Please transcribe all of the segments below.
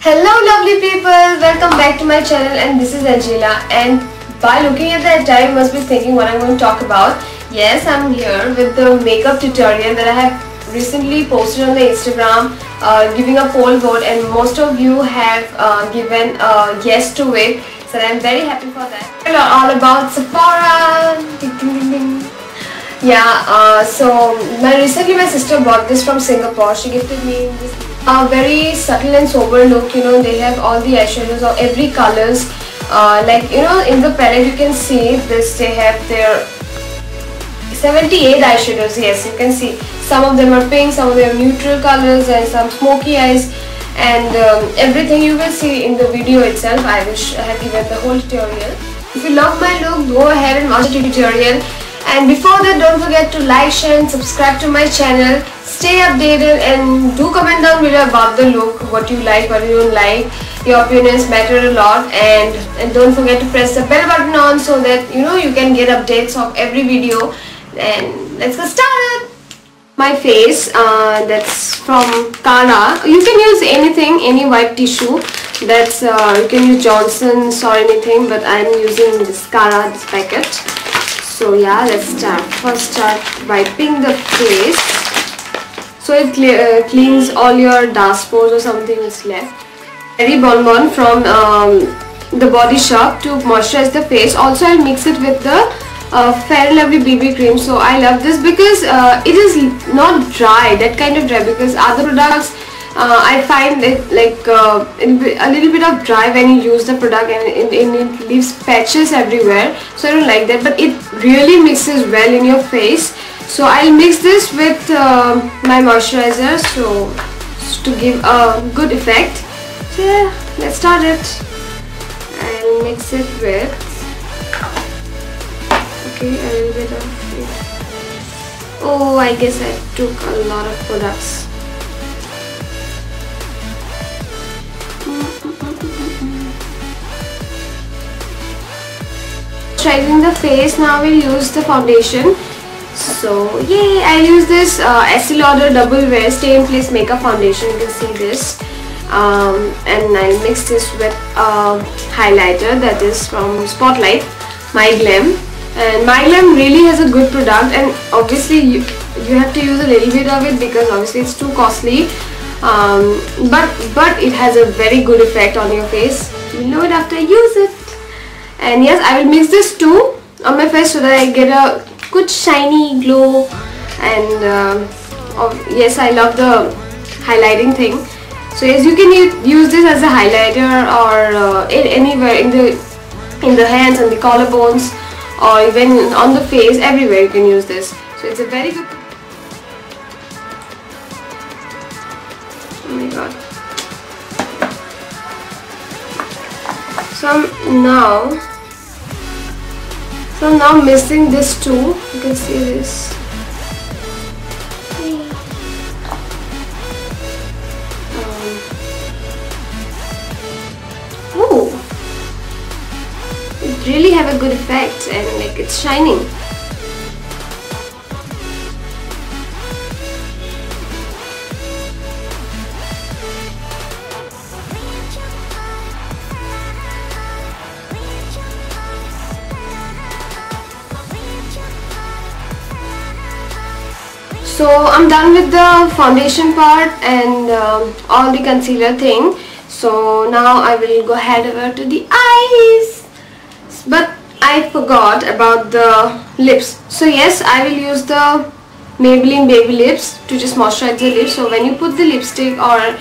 Hello lovely people, welcome back to my channel and this is Angela, and by looking at the attire you must be thinking what I'm going to talk about. Yes, I'm here with the makeup tutorial that I have recently posted on the Instagram, giving a poll vote, and most of you have given a yes to it, so I'm very happy for that. We're all about Sephora. Ding, ding, ding, ding. Yeah, so recently my sister bought this from Singapore. She gifted me this very subtle and sober look. You know, they have all the eyeshadows of every colors. Like, you know, in the palette you can see this, they have their 78 eyeshadows. Yes, you can see some of them are pink, some of them are neutral colors, and some smoky eyes, and everything you will see in the video itself. I have given the whole tutorial. If you love my look, go ahead and watch the tutorial. And before that, don't forget to like, share and subscribe to my channel. Stay updated and do comment down below about the look, what you like, what you don't like. Your opinions matter a lot, and don't forget to press the bell button on so that you can get updates of every video. And let's get started. My face, that's from Cara. You can use anything, any white tissue. That's you can use Johnson's or anything, but I'm using this Cara, this packet. So yeah, let's start. First start wiping the face, so it cleans all your dark spots or something is left. Cherry Bonbon from the Body Shop to moisturize the face. Also I'll mix it with the Fair & Lovely BB cream. So I love this because it is not dry, that kind of dry, because other products I find it like a little bit of dry when you use the product, and it leaves patches everywhere, so I don't like that, but it really mixes well in your face. So I'll mix this with my moisturizer so to give a good effect. So yeah, let's start it. I'll mix it with a little bit of it. Oh, I guess I took a lot of products. Moisturizing the face, now we'll use the foundation. So yay, I use this Estee Lauder Double Wear Stay in Place Makeup Foundation. You can see this, and I'll mix this with a highlighter that is from Spotlight, My Glam. And My Glam really has a good product, and obviously you have to use a little bit of it because obviously it's too costly, but it has a very good effect on your face. You'll know it after I use it. And yes, I will mix this too on my face so that I get a good shiny glow. And yes, I love the highlighting thing. So yes, you can use this as a highlighter or anywhere in the hands and the collarbones, or even on the face, everywhere you can use this. So it's a very good. Oh my god. So I'm now mixing this too. You can see this. Oh, it really have a good effect, and like it's shining. So I'm done with the foundation part and all the concealer thing. So now I will go ahead over to the eyes. But I forgot about the lips. So yes, I will use the Maybelline Baby Lips to just moisturize the lips. So when you put the lipstick or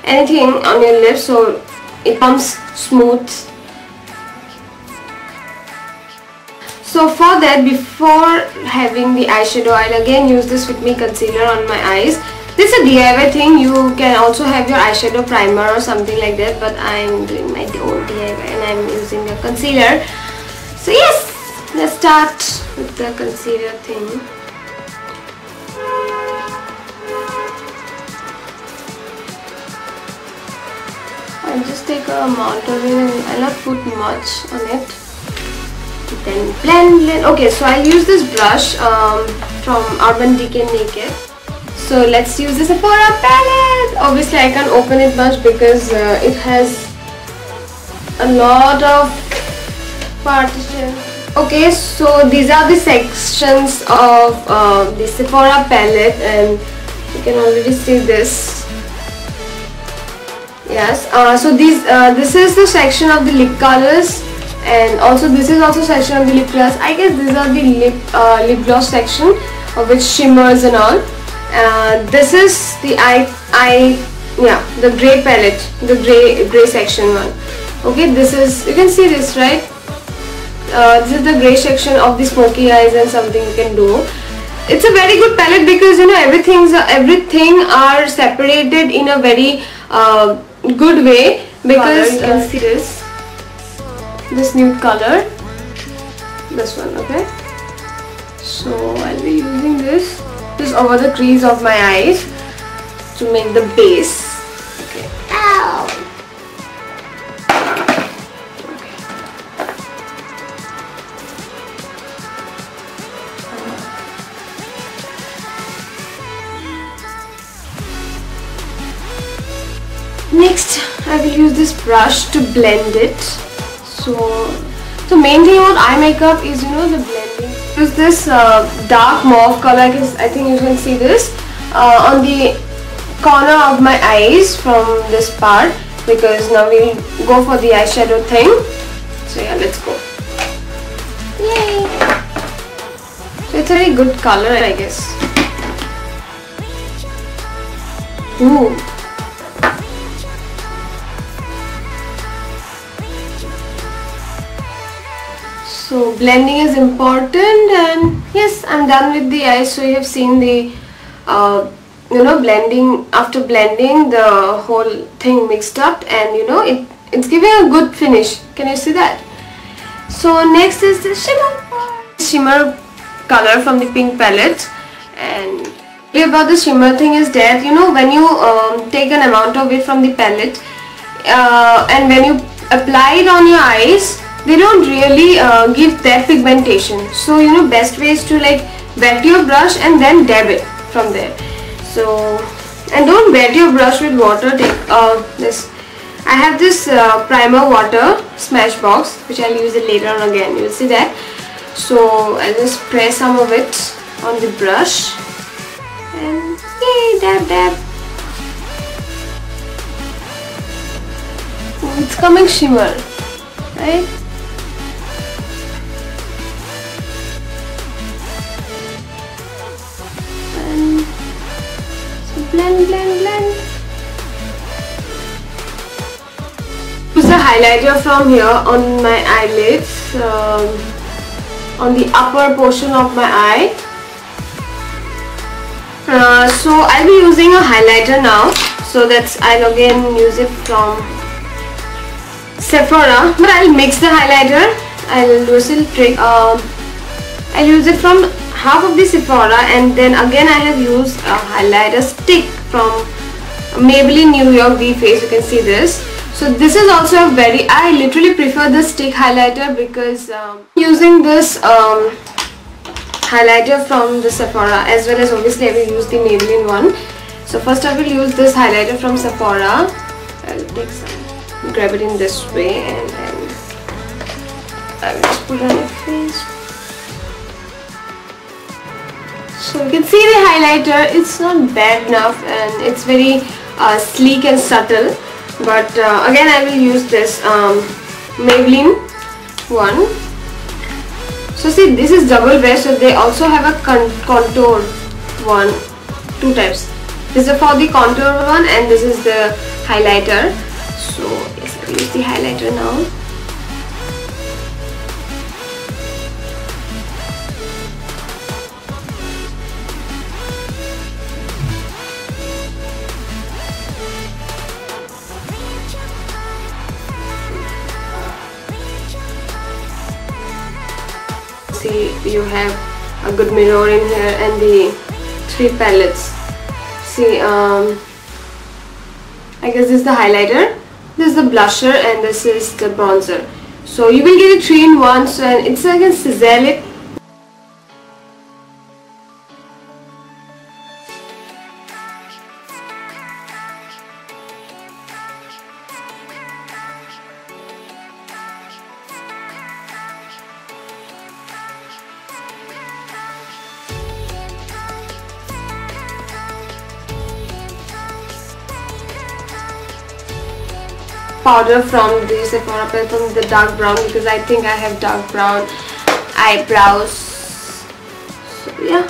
anything on your lips, so it becomes smooth. So for that, before having the eyeshadow, I'll again use this Fit Me concealer on my eyes. This is a DIY thing. You can also have your eyeshadow primer or something like that, but I'm doing my own DIY and I'm using the concealer. So yes, let's start with the concealer thing. I'll just take a amount of it and I'll not put much on it. Then blend. Okay, so I'll use this brush from Urban Decay Naked. So let's use the Sephora palette. Obviously I can't open it much because it has a lot of partition. Okay, so these are the sections of the Sephora palette, and you can already see this. Yes, so this is the section of the lip colors, and also this is also section of the lip gloss. I guess these are the lip gloss section, of which shimmers and all. This is the the gray palette, the gray section one. Okay, this is, you can see this, right? This is the gray section of the smoky eyes and something you can do. It's a very good palette because you know everything are separated in a very good way, because you can see this nude color, this one. Okay, so I'll be using this over the crease of my eyes to make the base. Okay. Ow. Next, I will use this brush to blend it. So main thing about eye makeup is, you know, the blending. Use this dark mauve color. I think you can see this on the corner of my eyes from this part, because now we'll go for the eyeshadow thing. So yeah, let's go. Yay! So it's a very good color, I guess. Ooh. So blending is important, and yes, I'm done with the eyes. So you have seen the you know, blending. After blending, the whole thing mixed up, and you know, it's giving a good finish. Can you see that? So next is the shimmer color from the pink palette. And about the shimmer thing is that, you know, when you take an amount of it from the palette and when you apply it on your eyes, they don't really give that pigmentation. So you know, best way is to like wet your brush and then dab it from there. So, and don't wet your brush with water. Take this. I have this primer water Smashbox, which I'll use it later on again. You'll see that. So I'll just spray some of it on the brush, and yay, dab dab. It's coming shimmer, right? Blend, blend, blend. Use a highlighter from here on my eyelids, on the upper portion of my eye. So I'll be using a highlighter now. So I'll again use it from Sephora, but I'll mix the highlighter. I'll do a little trick. I'll use it from half of the Sephora, and then again I have used a highlighter stick from Maybelline New York V Face. You can see this. So this is also a I literally prefer the stick highlighter, because using this highlighter from the Sephora, as well as obviously I will use the Maybelline one. So first I will use this highlighter from Sephora. I'll take some, grab it in this way, and then I will just put it on your face. So you can see the highlighter, it's not bad enough, and it's very sleek and subtle. But again I will use this Maybelline one. So see, this is double wear, so they also have a contour one, two types. This is for the contour one, and this is the highlighter. So yes, I will use the highlighter now. See, you have a good mirror in here, and the 3 palettes. See, I guess this is the highlighter, this is the blusher, and this is the bronzer. So you will get it 3 in 1. So, and it's like a sizzle. powder from the Sephora from the dark brown, because I think I have dark brown eyebrows. So yeah,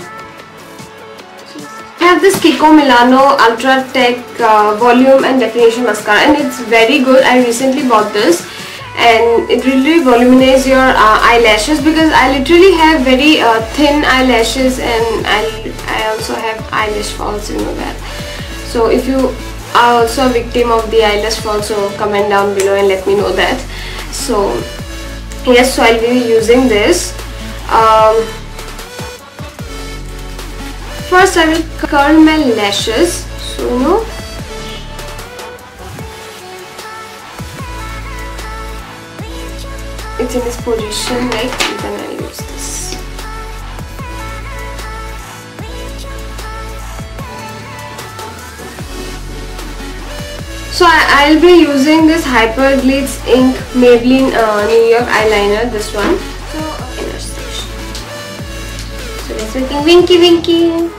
I have this Kiko Milano Ultra Tech Volume and Definition Mascara, and it's very good. I recently bought this, and it really volumizes your eyelashes, because I literally have very thin eyelashes, and I also have eyelash falls, you know that. So if you are also a victim of the eyelash fall, so comment down below and let me know that. So yes, so I'll be using this. First I will curl my lashes, so you know, it's in this position, like, then I'll use this. So I'll be using this Hyper Glitz Ink Maybelline New York eyeliner, this one. So inner section. So it's looking winky winky.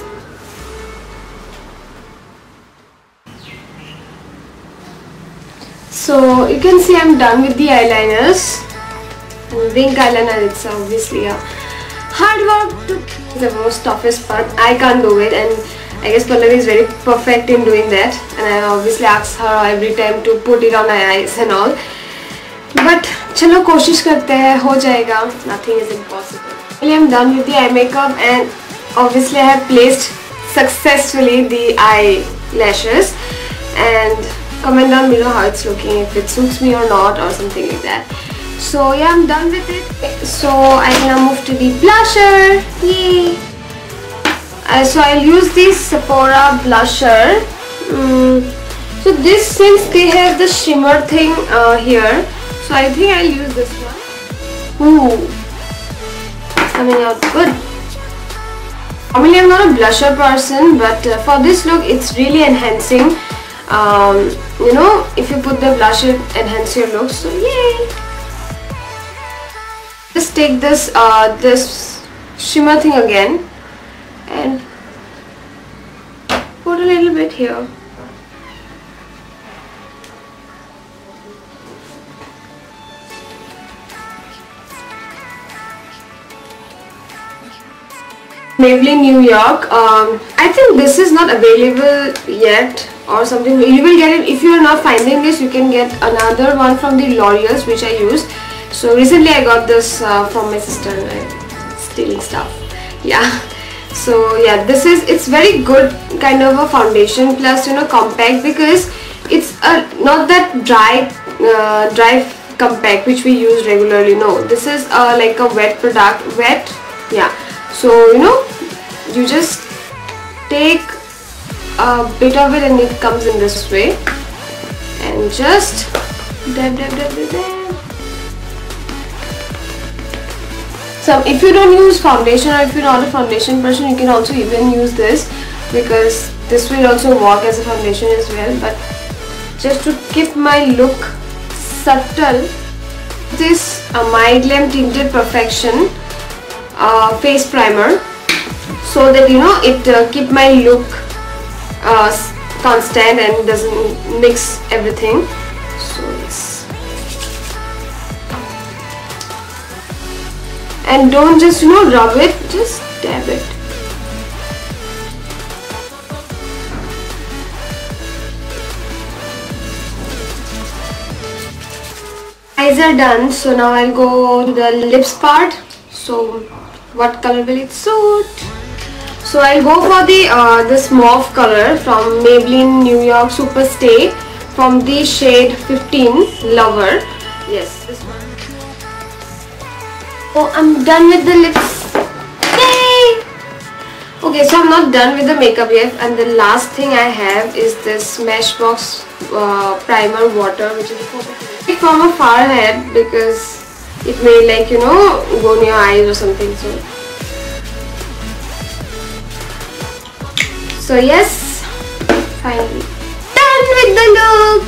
So you can see I'm done with the eyeliners. And wing eyeliner, it's obviously a hard work to the most toughest part. I can't do it, and I guess Pallavi is very perfect in doing that, and I obviously ask her every time to put it on my eyes and all. But chalo koshish karte hai, ho jayega. Nothing is impossible. Finally, I'm done with the eye makeup, and obviously I have placed successfully the eyelashes. And comment down below how it's looking, if it suits me or not, or something like that. So yeah, I'm done with it. So I now move to the blusher. Yay! So I'll use this Sephora blusher. So this, since they have the shimmer thing here, so I think I'll use this one. Ooh, it's coming out good. Normally I'm not a blusher person, but for this look it's really enhancing. You know, if you put the blusher, enhance your look. So yay! Just take this this shimmer thing again and put a little bit here. Maybelline New York. I think this is not available yet or something. You will get it if you are not finding this. You can get another one from the L'Oreal's, which I use. So recently I got this from my sister, and I'm stealing stuff. Yeah. So yeah, this is, it's very good kind of a foundation, plus you know, compact, because it's not that dry compact which we use regularly. No, this is like a wet product, yeah. So you know, you just take a bit of it and it comes in this way, and just dab. So if you don't use foundation, or if you're not a foundation person, you can also even use this, because this will also work as a foundation as well. But just to keep my look subtle, this My Glam Tinted Perfection face primer, so that you know, it keep my look constant and doesn't mix everything. So yes. And don't just, you know, rub it, just dab it. Eyes are done, so now I'll go to the lips part. So what color will it suit? So I'll go for the this mauve color from Maybelline New York Super Stay, from the shade 15 Lover. Yes, this one. Oh, I'm done with the lips. Yay! Okay, so I'm not done with the makeup yet, and the last thing I have is this Smashbox primer water, which is from a forehead, because it may, like, you know, go in your eyes or something. So yes, finally done with the look.